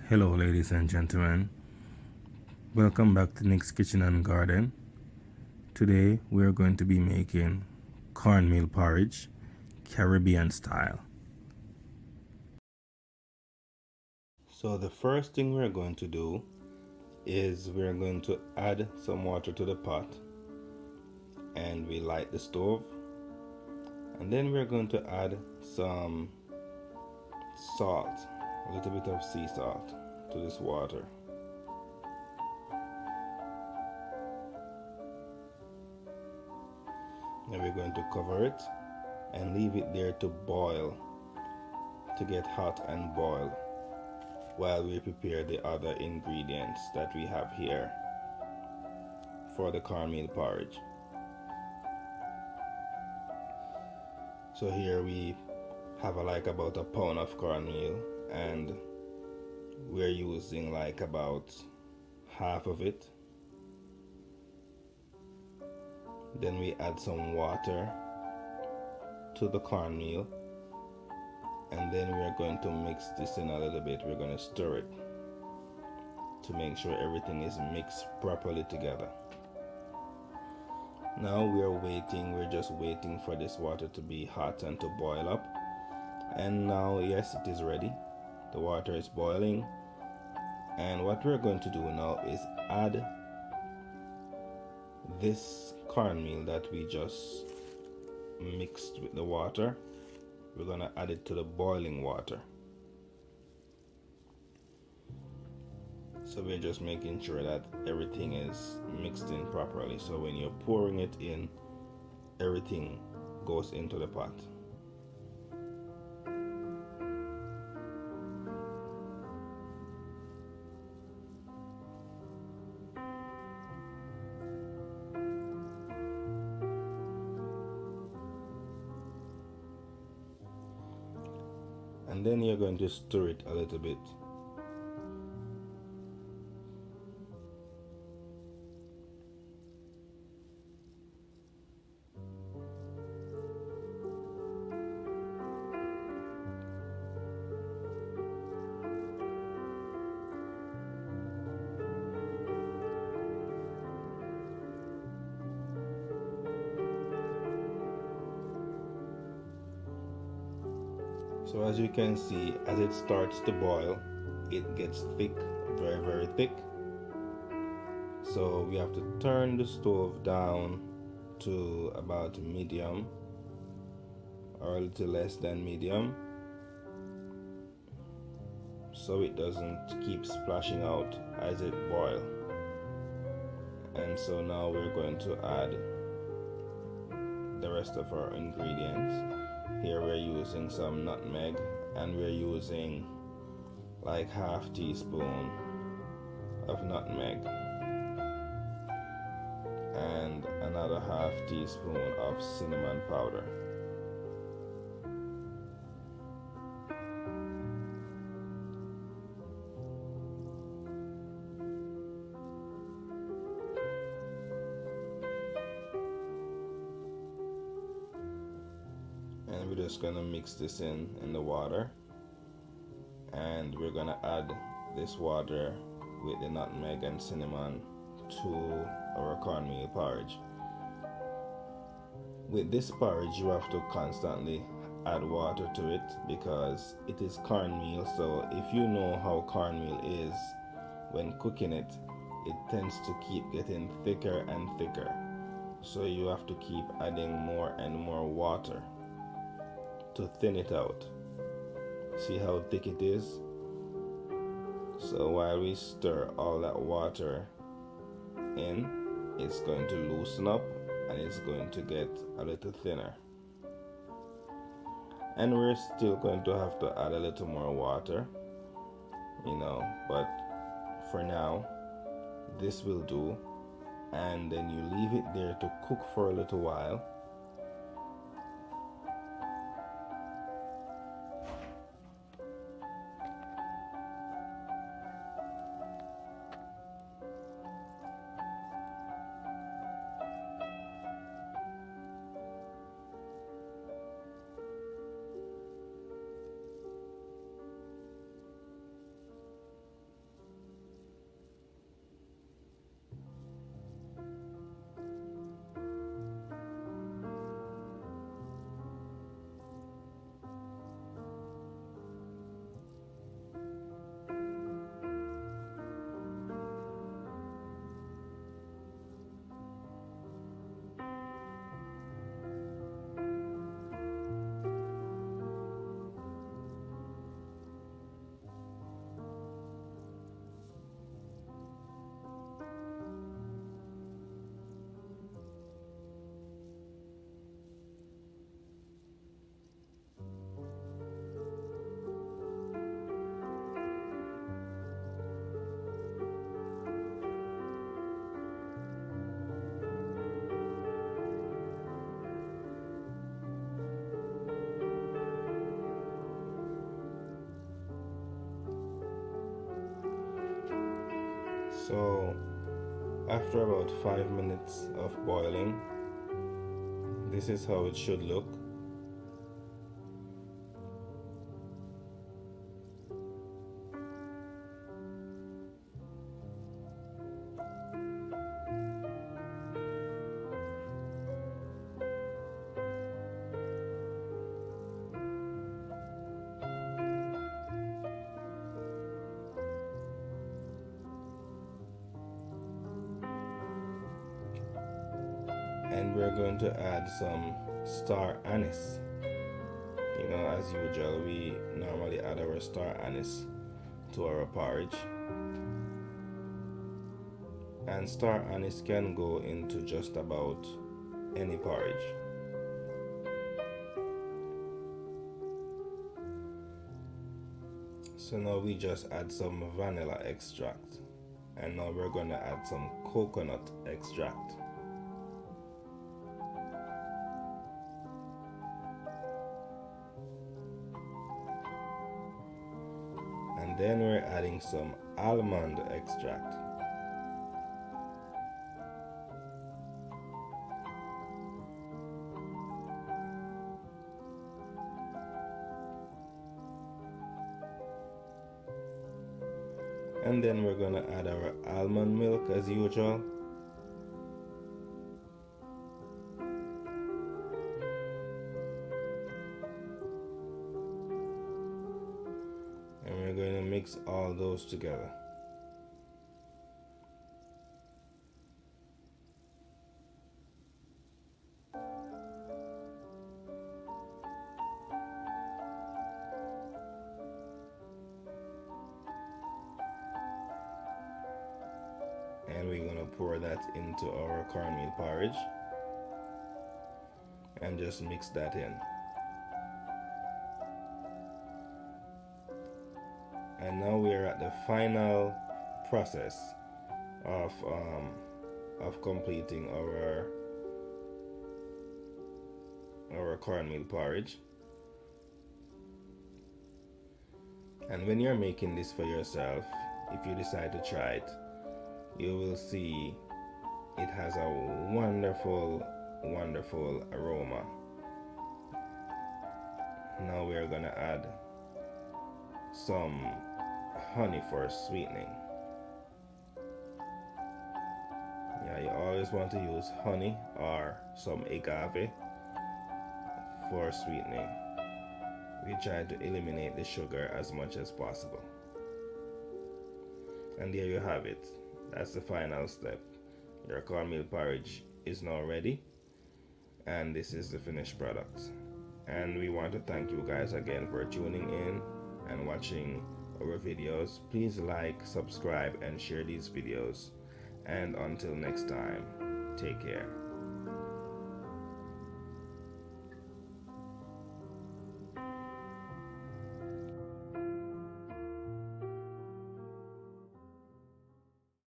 Hello, ladies and gentlemen. Welcome back to Nick's Kitchen and Garden. Today we are going to be making cornmeal porridge, Caribbean style. So the first thing we're going to do is we're going to add some water to the pot, and we light the stove, and then we're going to add some salt, a little bit of sea salt to this water. Then we're going to cover it and leave it there to boil, to get hot and boil, while we prepare the other ingredients that we have here for the cornmeal porridge. So here we have about a pound of cornmeal, and we're using about half of it. Then we add some water to the cornmeal, and then we're going to mix this in a little bit. We're going to stir it to make sure everything is mixed properly together. Now we're just waiting for this water to be hot and to boil up. And now, yes, it is ready. The water is boiling, and what we're going to do now is add this cornmeal that we just mixed with the water. We're going to add it to the boiling water. So we're just making sure that everything is mixed in properly. So when you're pouring it in, everything goes into the pot. And then you're going to stir it a little bit. So as you can see, as it starts to boil, it gets thick, very, very thick. So we have to turn the stove down to about medium, or a little less than medium, so it doesn't keep splashing out as it boils. And so now we're going to add the rest of our ingredients. Here we're using some nutmeg, and we're using half teaspoon of nutmeg and another half teaspoon of cinnamon powder. And we're just gonna mix this in the water, and we're gonna add this water with the nutmeg and cinnamon to our cornmeal porridge. With this porridge, you have to constantly add water to it because it is cornmeal. So if you know how cornmeal is, when cooking it, it tends to keep getting thicker and thicker. So you have to keep adding more and more water to thin it out. See how thick it is? So while we stir all that water in, it's going to loosen up and it's going to get a little thinner. And we're still going to have to add a little more water, but for now, this will do. And then you leave it there to cook for a little while. So after about 5 minutes of boiling, this is how it should look. And we're going to add some star anise. You know, as usual, we normally add our star anise to our porridge. And star anise can go into just about any porridge. So now we just add some vanilla extract. And now we're going to add some coconut extract. And then we're adding some almond extract. And then we're going to add our almond milk as usual. And we're going to mix all those together. And we're going to pour that into our cornmeal porridge and just mix that in. And now we are at the final process of completing our cornmeal porridge. And when you're making this for yourself, if you decide to try it, you will see it has a wonderful aroma. Now we are gonna add some honey for sweetening. Yeah, you always want to use honey or some agave for sweetening. We try to eliminate the sugar as much as possible. And there you have it. That's the final step. Your cornmeal porridge is now ready, and this is the finished product. And we want to thank you guys again for tuning in and watching our videos. Please like, subscribe, and share these videos. And until next time, take care.